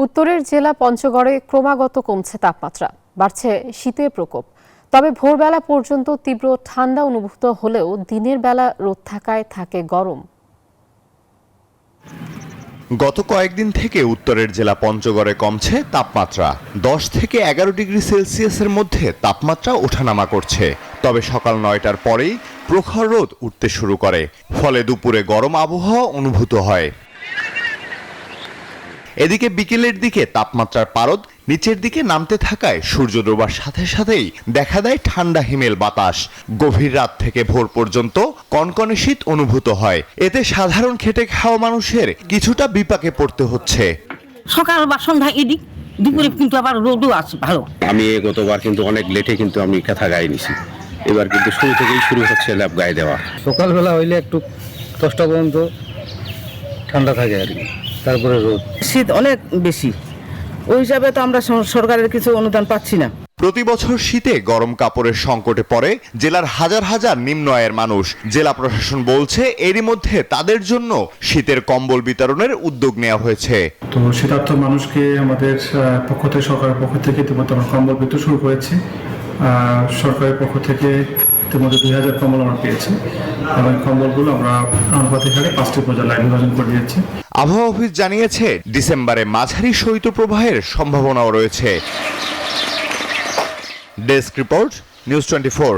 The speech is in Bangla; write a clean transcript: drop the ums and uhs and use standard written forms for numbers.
উত্তরের জেলা পঞ্চগড়ে ক্রমাগত কমছে তাপমাত্রা, বাড়ছে শীতের প্রকোপ। তবে ভোরবেলা পর্যন্ত তীব্র ঠান্ডা অনুভূত হলেও দিনের বেলা রোদ থাকায় থাকে গরম। গত কয়েকদিন থেকে উত্তরের জেলা পঞ্চগড়ে কমছে তাপমাত্রা। 10 থেকে 11 ডিগ্রি সেলসিয়াসের মধ্যে তাপমাত্রা ওঠানামা করছে। তবে সকাল 9টার পরেই প্রখর রোদ উঠতে শুরু করে, ফলে দুপুরে গরম আবহাওয়া অনুভূত হয়। এদিকে বিকেলের দিকে তাপমাত্রার পারদ নিচের দিকে নামতে থাকায় সূর্য ডোবার সাথে সাথেই দেখা দেয় ঠান্ডা হিমেল বাতাস। গভীর রাত থেকে ভোর পর্যন্ত কনকনে শীত অনুভূত হয়। এতে সাধারণ খেটে খাওয়া মানুষের কিছুটা বিপাকে পড়তে হচ্ছে। সকাল বা সন্ধ্যা এদিক দুপুরে কিন্তু আবার রোদও আছে ভালো। আমি গতবার কিন্তু অনেক লেটে কিন্তু আমি কাঁথা গায়ে নিছি, এবার কিন্তু শুরু থেকেই শুরু হচ্ছে ল্যাপ গায়ে দেওয়া। সকালবেলা হইলে একটু 10টা পর্যন্ত ঠান্ডা থাকে আর কি, তারপরে রোদ। শীত অনেক বেশি, ওই হিসাবে তো আমরা সরকারের কিছু অনুদান পাচ্ছি না। প্রতি বছর শীতে গরম কাপড়ের সংকটে পড়ে জেলার হাজার হাজার নিম্ন আয়ের মানুষ। জেলা প্রশাসন বলছে এরই মধ্যে তাদের জন্য শীতের কম্বল বিতরণের উদ্যোগ নেওয়া হয়েছে। তো শীতার্থ মানুষকে আমাদের পক্ষ থেকে, সরকারের পক্ষ থেকে ইতিমধ্যে আমরা কম্বল বিতরণ শুরু করেছি। সরকারের পক্ষ থেকে ইতিমধ্যে 2000 কম্বল আমরা পেয়েছি এবং কম্বলগুলো আমরা আনুপাতিক হারে 5টি উপজেলায় বিভাজন করে দিয়েছি। আবহাওয়া অফিস জানিয়েছে ডিসেম্বরে মাঝারি শৈত্যপ্রবাহের সম্ভাবনাও রয়েছে। Desk report, news 24।